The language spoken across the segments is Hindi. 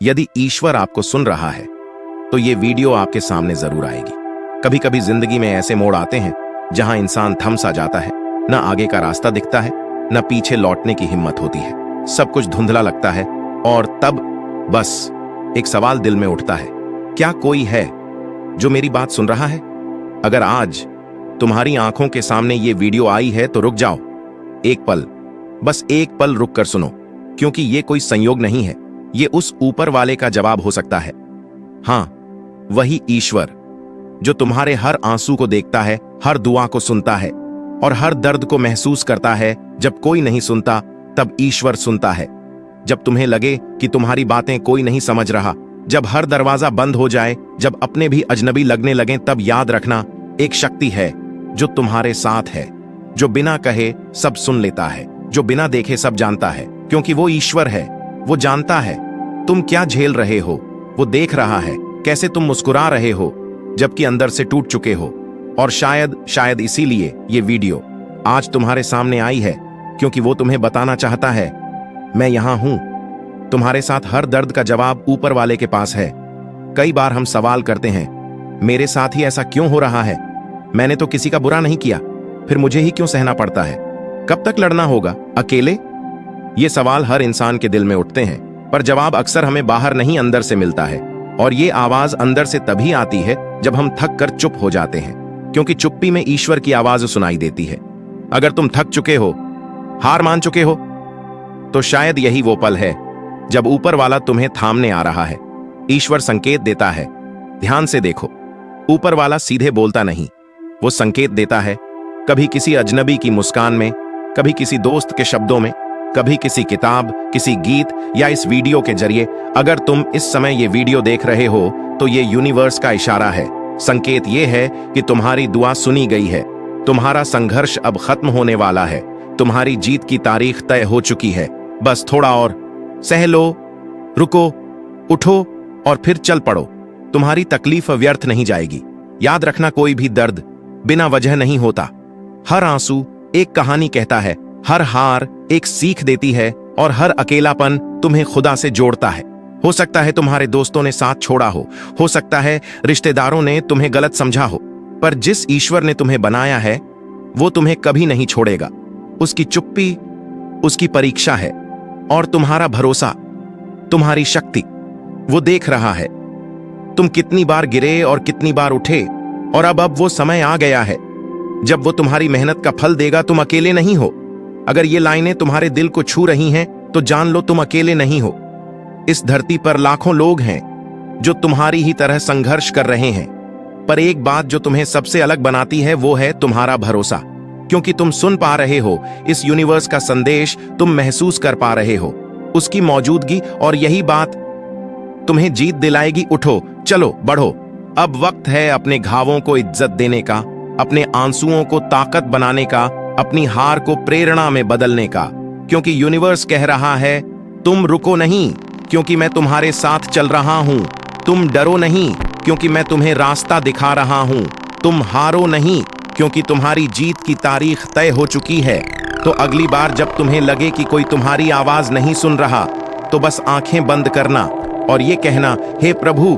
यदि ईश्वर आपको सुन रहा है तो ये वीडियो आपके सामने जरूर आएगी। कभी कभी जिंदगी में ऐसे मोड़ आते हैं जहां इंसान थम सा जाता है, न आगे का रास्ता दिखता है, न पीछे लौटने की हिम्मत होती है। सब कुछ धुंधला लगता है और तब बस एक सवाल दिल में उठता है, क्या कोई है जो मेरी बात सुन रहा है? अगर आज तुम्हारी आंखों के सामने ये वीडियो आई है तो रुक जाओ, एक पल, बस एक पल रुक कर सुनो, क्योंकि ये कोई संयोग नहीं है, ये उस ऊपर वाले का जवाब हो सकता है। हां, वही ईश्वर जो तुम्हारे हर आंसू को देखता है, हर दुआ को सुनता है और हर दर्द को महसूस करता है। जब कोई नहीं सुनता तब ईश्वर सुनता है। जब तुम्हें लगे कि तुम्हारी बातें कोई नहीं समझ रहा, जब हर दरवाजा बंद हो जाए, जब अपने भी अजनबी लगने लगे, तब याद रखना, एक शक्ति है जो तुम्हारे साथ है, जो बिना कहे सब सुन लेता है, जो बिना देखे सब जानता है, क्योंकि वो ईश्वर है। वो जानता है तुम क्या झेल रहे हो, वो देख रहा है कैसे तुम मुस्कुरा रहे हो जबकि अंदर से टूट चुके हो। और शायद इसीलिए ये वीडियो आज तुम्हारे सामने आई है, क्योंकि वो तुम्हें बताना चाहता है, मैं यहां हूं, तुम्हारे साथ। हर दर्द का जवाब ऊपर वाले के पास है। कई बार हम सवाल करते हैं, मेरे साथ ही ऐसा क्यों हो रहा है? मैंने तो किसी का बुरा नहीं किया, फिर मुझे ही क्यों सहना पड़ता है? कब तक लड़ना होगा अकेले? ये सवाल हर इंसान के दिल में उठते हैं, पर जवाब अक्सर हमें बाहर नहीं अंदर से मिलता है। और ये आवाज अंदर से तभी आती है जब हम थक कर चुप हो जाते हैं, क्योंकि चुप्पी में ईश्वर की आवाज सुनाई देती है। अगर तुम थक चुके हो, हार मान चुके हो, तो शायद यही वो पल है जब ऊपर वाला तुम्हें थामने आ रहा है। ईश्वर संकेत देता है, ध्यान से देखो। ऊपर वाला सीधे बोलता नहीं, वो संकेत देता है, कभी किसी अजनबी की मुस्कान में, कभी किसी दोस्त के शब्दों में, कभी किसी किताब, किसी गीत या इस वीडियो के जरिए। अगर तुम इस समय ये वीडियो देख रहे हो तो ये यूनिवर्स का इशारा है। संकेत ये है कि तुम्हारी दुआ सुनी गई है, तुम्हारा संघर्ष अब खत्म होने वाला है, तुम्हारी जीत की तारीख तय हो चुकी है। बस थोड़ा और सह लो, रुको, उठो और फिर चल पड़ो। तुम्हारी तकलीफ व्यर्थ नहीं जाएगी। याद रखना, कोई भी दर्द बिना वजह नहीं होता। हर आंसू एक कहानी कहता है, हर हार एक सीख देती है और हर अकेलापन तुम्हें खुदा से जोड़ता है। हो सकता है तुम्हारे दोस्तों ने साथ छोड़ा हो सकता है रिश्तेदारों ने तुम्हें गलत समझा हो, पर जिस ईश्वर ने तुम्हें बनाया है वो तुम्हें कभी नहीं छोड़ेगा। उसकी चुप्पी उसकी परीक्षा है और तुम्हारा भरोसा तुम्हारी शक्ति। वो देख रहा है तुम कितनी बार गिरे और कितनी बार उठे, और अब वो समय आ गया है जब वो तुम्हारी मेहनत का फल देगा। तुम अकेले नहीं हो। अगर ये लाइनें तुम्हारे दिल को छू रही हैं तो जान लो तुम अकेले नहीं हो। इस धरती पर लाखों लोग हैं जो तुम्हारी ही तरह संघर्ष कर रहे हैं, पर एक बात जो तुम्हें सबसे अलग बनाती है वो है तुम्हारा भरोसा। क्योंकि तुम सुन पा रहे हो इस यूनिवर्स का संदेश, तुम महसूस कर पा रहे हो उसकी मौजूदगी, और यही बात तुम्हें जीत दिलाएगी। उठो, चलो, बढ़ो। अब वक्त है अपने घावों को इज्जत देने का, अपने आंसुओं को ताकत बनाने का, अपनी हार को प्रेरणा में बदलने का। क्योंकि यूनिवर्स कह रहा है, तुम रुको नहीं, क्योंकि मैं तुम्हारे साथ चल रहा हूं। तुम डरो नहीं, क्योंकि मैं तुम्हें रास्ता दिखा रहा हूं। तुम हारो नहीं, क्योंकि तुम्हारी जीत की तारीख तय हो चुकी है। तो अगली बार जब तुम्हें लगे कि कोई तुम्हारी आवाज नहीं सुन रहा, तो बस आंखें बंद करना और ये कहना, हे प्रभु,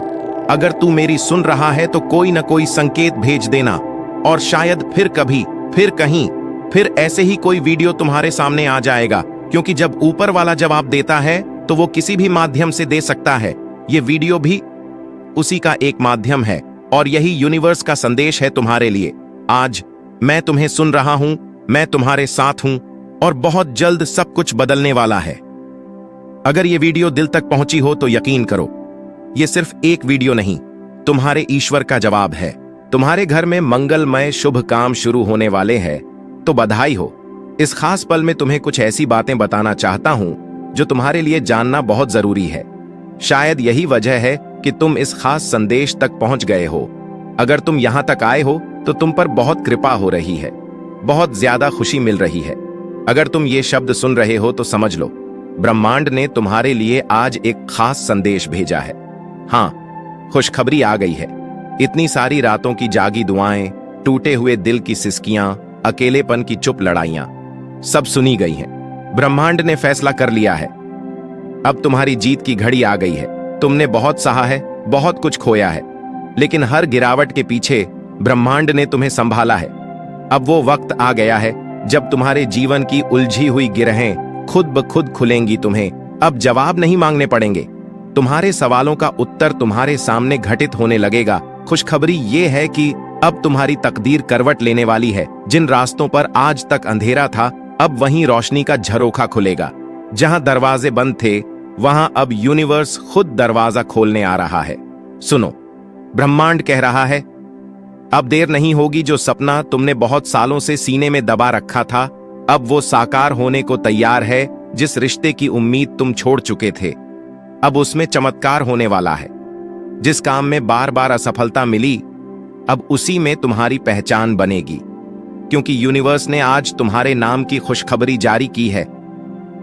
अगर तू मेरी सुन रहा है तो कोई न कोई संकेत भेज देना। और शायद फिर कभी, फिर कहीं, फिर ऐसे ही कोई वीडियो तुम्हारे सामने आ जाएगा। क्योंकि जब ऊपर वाला जवाब देता है तो वो किसी भी माध्यम से दे सकता है। ये वीडियो भी उसी का एक माध्यम है, और यही यूनिवर्स का संदेश है तुम्हारे लिए। आज मैं तुम्हें सुन रहा हूं, मैं तुम्हारे साथ हूं, और बहुत जल्द सब कुछ बदलने वाला है। अगर ये वीडियो दिल तक पहुंची हो तो यकीन करो, ये सिर्फ एक वीडियो नहीं, तुम्हारे ईश्वर का जवाब है। तुम्हारे घर में मंगलमय शुभ काम शुरू होने वाले हैं, तो बधाई हो। इस खास पल में तुम्हें कुछ ऐसी बातें बताना चाहता हूं जो तुम्हारे लिए जानना बहुत जरूरी है। शायद यही वजह है कि तुम इस खास संदेश तक पहुंच गए हो। अगर तुम यहां तक आए हो तो तुम पर बहुत कृपा हो रही है, बहुत ज्यादा खुशी मिल रही है। अगर तुम ये शब्द सुन रहे हो तो समझ लो, ब्रह्मांड ने तुम्हारे लिए आज एक खास संदेश भेजा है। हां, खुशखबरी आ गई है। इतनी सारी रातों की जागी दुआएं, टूटे हुए दिल की सिसकियां, अकेलेपन की चुप लड़ाइयां, सब सुनी गई हैं। ब्रह्मांड ने फैसला कर लिया है। अब तुम्हारी जीत की घड़ी आ गई है। तुमने बहुत सहा है, बहुत कुछ खोया है, लेकिन हर गिरावट के पीछे ब्रह्मांड ने तुम्हें संभाला है। अब वो वक्त आ गया है जब तुम्हारे जीवन की उलझी हुई गिरहें खुद ब खुद खुलेंगी। तुम्हें अब जवाब नहीं मांगने पड़ेंगे, तुम्हारे सवालों का उत्तर तुम्हारे सामने घटित होने लगेगा। खुशखबरी ये है कि अब तुम्हारी तकदीर करवट लेने वाली है। जिन रास्तों पर आज तक अंधेरा था, अब वहीं रोशनी का झरोखा खुलेगा। जहां दरवाजे बंद थे, वहां अब यूनिवर्स खुद दरवाजा खोलने आ रहा है। सुनो, ब्रह्मांड कह रहा है, अब देर नहीं होगी। जो सपना तुमने बहुत सालों से सीने में दबा रखा था, अब वो साकार होने को तैयार है। जिस रिश्ते की उम्मीद तुम छोड़ चुके थे, अब उसमें चमत्कार होने वाला है। जिस काम में बार बार असफलता मिली, अब उसी में तुम्हारी पहचान बनेगी, क्योंकि यूनिवर्स ने आज तुम्हारे नाम की खुशखबरी जारी की है।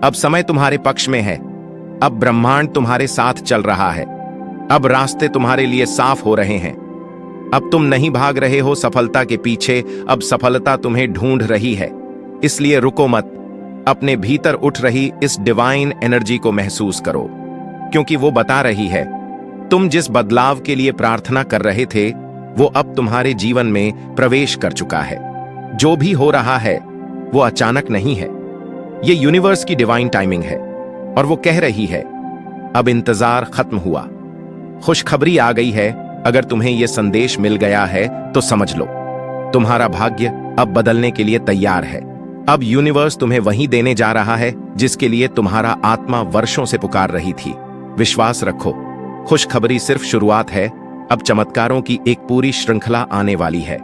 अब समय तुम्हारे पक्ष में है। अब ब्रह्मांड तुम्हारे साथ चल रहा है। अब रास्ते तुम्हारे लिए साफ हो रहे हैं। अब तुम नहीं भाग रहे हो सफलता के पीछे, अब सफलता तुम्हें ढूंढ रही है। इसलिए रुको मत, अपने भीतर उठ रही इस डिवाइन एनर्जी को महसूस करो, क्योंकि वो बता रही है, तुम जिस बदलाव के लिए प्रार्थना कर रहे थे, वो अब तुम्हारे जीवन में प्रवेश कर चुका है। जो भी हो रहा है वो अचानक नहीं है, ये यूनिवर्स की डिवाइन टाइमिंग है, और वो कह रही है, अब इंतजार खत्म हुआ, खुशखबरी आ गई है। अगर तुम्हें यह संदेश मिल गया है तो समझ लो, तुम्हारा भाग्य अब बदलने के लिए तैयार है। अब यूनिवर्स तुम्हें वही देने जा रहा है जिसके लिए तुम्हारा आत्मा वर्षों से पुकार रही थी। विश्वास रखो, खुशखबरी सिर्फ शुरुआत है। अब चमत्कारों की एक पूरी श्रृंखला आने वाली है।